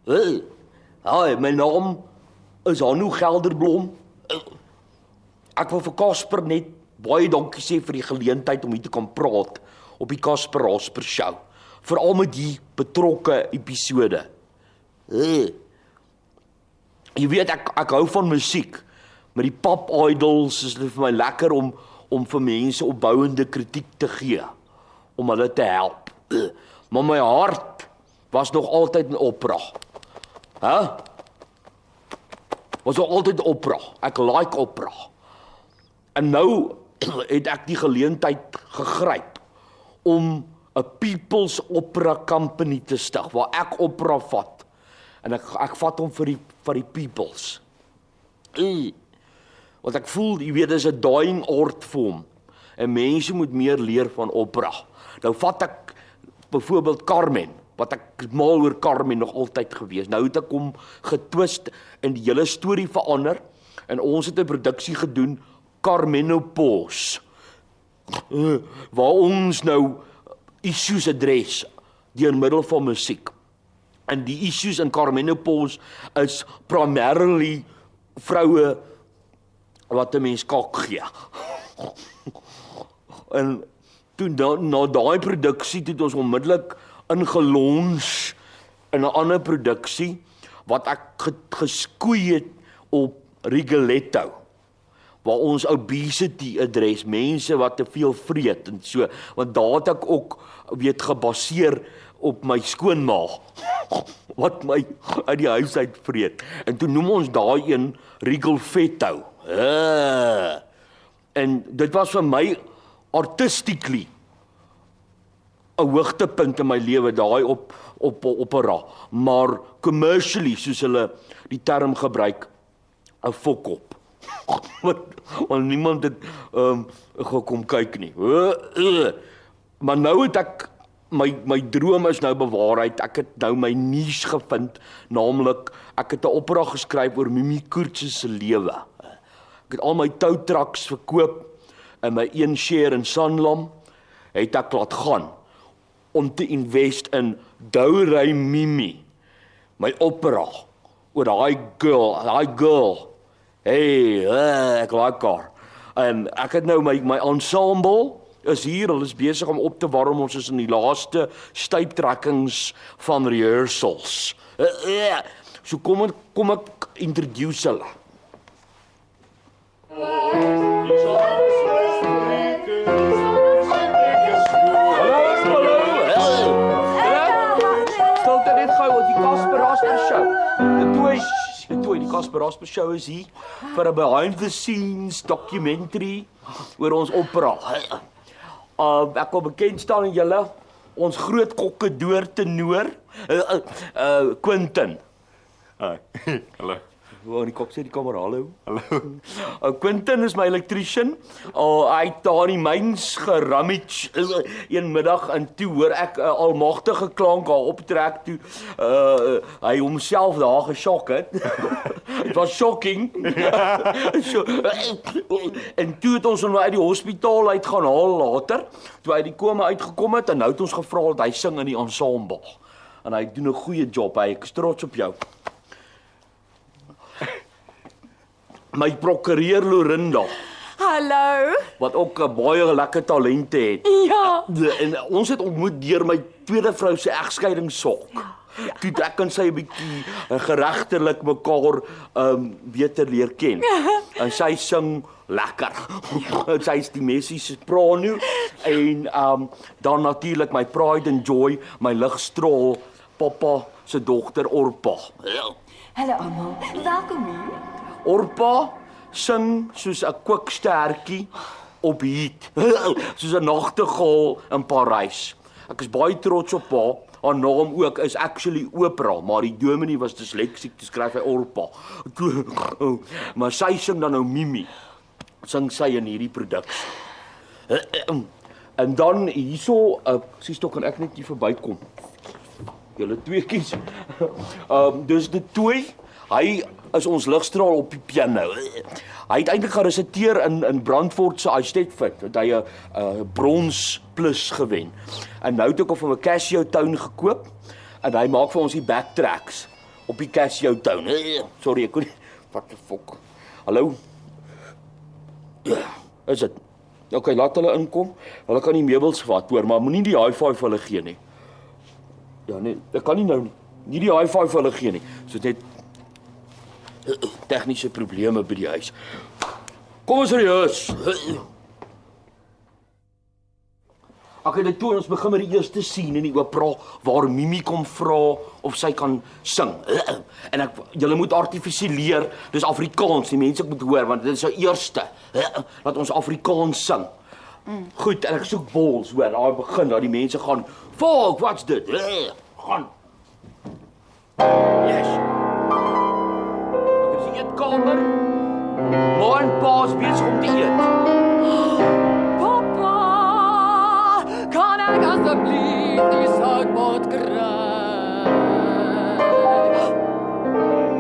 Hi, my naam is Hanno Gelderblom. Ek wil vir Casper net baie dankie sê vir die geleentheid om hier te kan praat op die Casper Rasper Show. Veral met die betrokke episode. Jy weet, ek hou van musiek. Met die pop idols is dit vir my lekker om vir mense opbouende kritiek te gee. Om hulle te help. Maar my hart was nog altyd in opera. Was nog altyd opera. Ek like opera. En nou het ek die geleentheid gegryp om 'n People's Opera Company te stig, waar ek opera vat. En ek vat hom vir die peoples. Want ek voel, jy weet, dis 'n dying art vorm. En mense moet meer leer van opera. Nou vat ek byvoorbeeld Carmen, wat ek mal oor Carmen nog altyd gewees. Nou het ek hom getwist en die hele storie verander. En ons het 'n produksie gedoen, Carmenopause, waar ons nou issues adres deur middel van musiek. En die issues in Carmenopause is primarily vroue wat 'n mens kak gee. En toe na daai produksie het ons onmiddellik ingelons in 'n ander produksie wat ek geskoei het op Rigoletto, waar ons obesity adres, mense wat te veel vreet en so, want daar het ek ook weet gebaseer op my skoonma wat my uit die huis uit vreet. En toe noem ons daai een Rigoletto. En dit was vir my artistically 'n hoogtepunt in my lewe, daai op opera, maar commercially, soos hulle die term gebruik, 'n fok-op. Want niemand het gekom kyk nie. Maar nou het ek my droom is nou bewaarheid. Ek het nou my niche gevind, naamlik ek het 'n opera geskryf oor Mimi Koortse se lewe. Ek het al my toutraks verkoop en my een share in Sanlam het ek laat gaan om te invest in Douray Mimi, my opera oor daai girl. Hey, ek like haar. En ek het nou my ensemble is hier, hulle is besig om op te warm, ons is in die laaste stuiptrekkings van rehearsals. So kom ek introduce hulle. Stilte net gou oor die Casper Rasper Show. Die Casper Rasper Show is hier vir 'n behind the scenes documentary oor ons opera. Ek wil bekend staan aan julle, ons groot kokkedoor tenor, Quentin. Hallo. Waar die kok sê die kamer, hallo. Quentin is my elektriesien. Hy het daar in die myns gerummage een middag en toe hoor ek 'n almagtige klank daar optrek toe. Hy homself daar geskok het. It was shocking. En toe het ons hom uit die hospitaal uit gaan haal later, toe hy die koma uitgekom het en nou het ons gevra dat hy sing in die ensemble. En hy doen 'n goeie job, ek is trots op jou. My prokureur Lorinda. Hallo. Wat ook 'n baie lekker talente het. Ja. En ons het ontmoet deur my tweede vrou se egskeidingssok. Toe ek en sy 'n bietjie geregtelik mekaar beter leer ken. En sy sing lekker. Sy is die Messi soprano en dan natuurlik my pride and joy, my ligstraal, pappa se dogter Orpa. Hallo almal. Welkom hier. Orpa sing soos 'n kookstertjie op heat, soos 'n nagtegaal in Parys. Ek is baie trots op haar. Haar naam ook is actually Oprah, maar die dominee was disleksiek, toe skryf hy Orpa. Maar sy sing dan nou Mimi. Sing sy in hierdie produksie. En dan hierso, sies kan ek net hier verbykom. Julle tweeetjies. Dus die twee, hy is ons ligstraal op die piano. Hy het eintlik geresiteer in Brandfort se Eisteddfeest, het hy 'n brons plus gewen. En nou het ek hom van 'n Casio Town gekoop en hy maak vir ons die backtracks op die Casio Town. Sorry, ek kon nie. Wat die fok. Hallo? Ja, is dit? OK, laat hulle inkom. Hulle kan die meubels vat, hoor, maar moenie die hi-fi vir hulle gee nie. Ja, nee, ek kan nie nou nie die hi-fi vir hulle gee nie. So net tegniese probleme by die huis. Kom ons reus. OK, dit toe ons begin met die eerste scene in die opera waar Mimi kom vra of sy kan sing. En julle moet artifisieer, dis Afrikaans, die mense moet hoor want dit is die eerste. Laat ons Afrikaans sing. Goed, en ek soek bols, hoor, daar begin dat die mense gaan, "Volk, wat's dit?" Gaan. Yes. Ek sien dit kamer. Ma en pa is besig om te eet. Papa, kan ek asseblief die soutbot kry?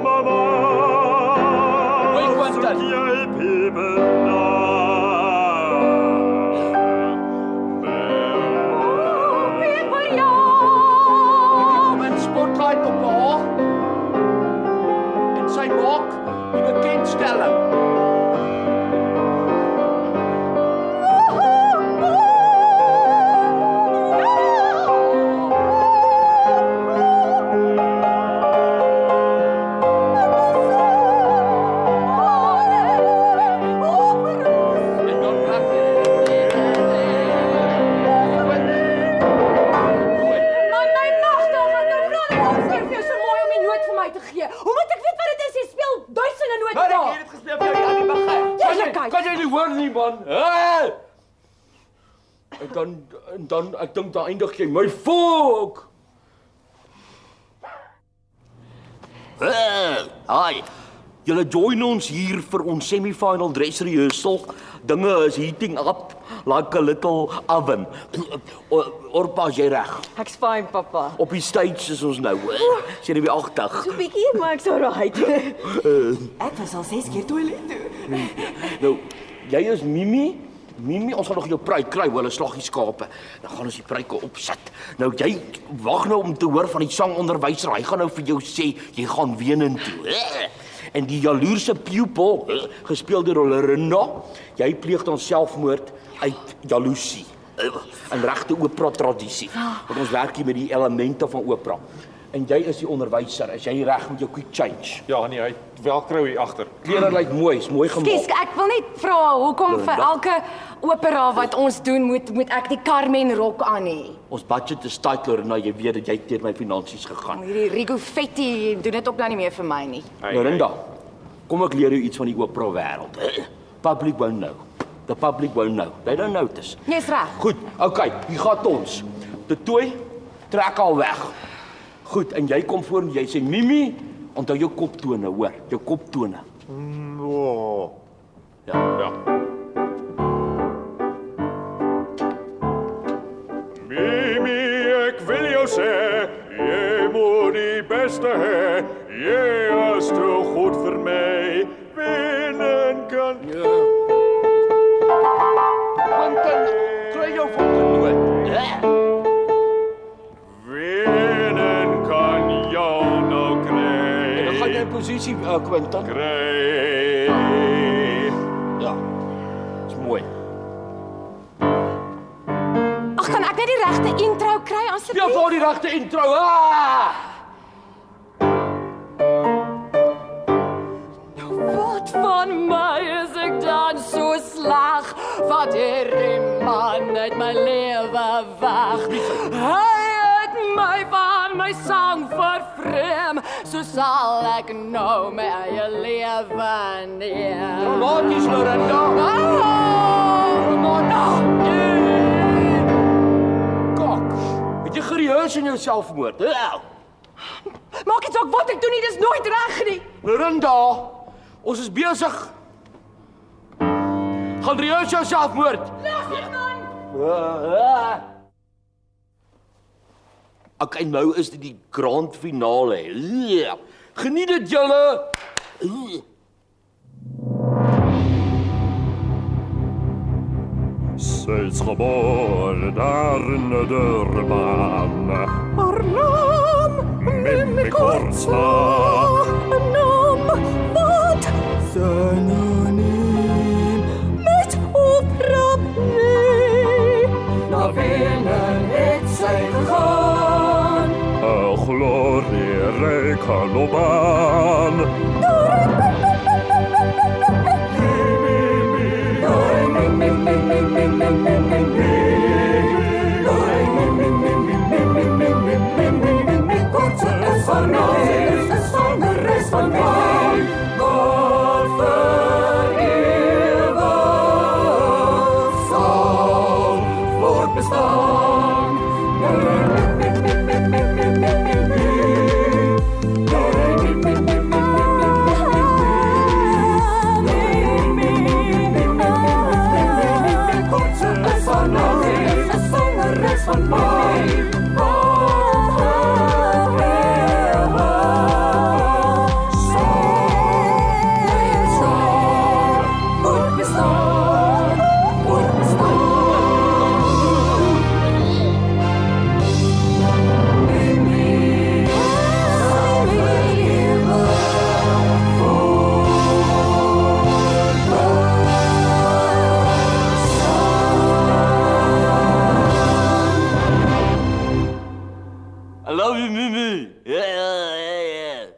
Mama, Wait, what's that? jy peper na. People, ja! Kom in spotlight op haar. En sy maak die bekendstelling. En dan raak Man, my magtig, ek nou vra nie ons keer vir jou so mooi om die noot vir my te gee. Hoe moet ek weet wat dit is? Jy speel duisende note Maar ek daar. het dit gespeel vir jou aan die begin. Eerlikheid. Kan jy nie hoor nie, man? En dan ek dink dan eindig jy my volk. Hi. Julle join ons hier vir ons semi-final dress rehearsal. Dinge is heating up like a little oven. Orpa, jy reg. Ek's fine, papa. Op die stage is ons nou. Sien jy by 80. So bietjie, maar ek's alright. Ek was al 6 keer toilet toe. Nou, jy is Mimi. Mimi, ons gaan nog jou pruik kry, hulle slaggie skape. Dan gaan ons die pruike opsit. Nou jy wag nou om te hoor van die sangonderwyser. Hy gaan nou vir jou sê jy gaan Wenentoe. En die jaloerse pupil, gespeel deur Lorinda, jy pleeg dan selfmoord uit jaloesie. In regte opera tradisie. Want ons werk hier met die elemente van opera. En jy is die onderwyser. Is jy reg met jou quick change? Ja, nee, hy het velcro hier agter. Klere lyk mooi, is mooi gemaak. Skus, ek wil net vra hoekom vir elke opera wat ons doen moet ek die Carmen rok aan hê. Ons budget is tight, Lorinda, jy weet dat jy deur my finansies gegaan. Hierdie Rigoletti doen dit ook nou nie meer vir my nie. Lorinda, kom ek leer jou iets van die opera wêreld. Public won't know. The public won't know. They don't notice. Jy's reg. Goed, okay, hier gaan ons. De tooi trek al weg. Goed, en jy kom voor en jy sê Mimi, onthou jou koptone, hoor, jou koptone. Oh. Ja. Mimi, ek wil jou sê, jy moet die beste hê. Jy is te goed vir my. Winnen kan. Ja. Quentin, kry jou volgenoot. Winnen kan jou nou kry. Dan gaan jy in posisie, Quentin. Kry. Ja, is mooi. Ag, kan ek net die regte intro kry Ja, asseblief? vir die regte intro. Ah! Wat van my is ek dan so sleg? Wat hierdie man uit my lewe weg. Hy het my van my sang vervreem. So sal ek nou my eie lewe neem. Dramaties, Lorinda. Kok, het jy gereheers in jou selfmoord? Maak dit saak wat ek doen nie, dis nooit reg nie. Lorinda, ons is besig. Gaan reheers jou selfmoord. Lastig man. Okay, nou is dit die grand finale. Geniet dit julle. Sy's gebore daar in Durban. Haar naam, Mimi Kortsma. Kaloban. Van mij, wat vereeuwigd zal voortbestaan. Korte zangeres van mij. I love you, Mimi. Yeah.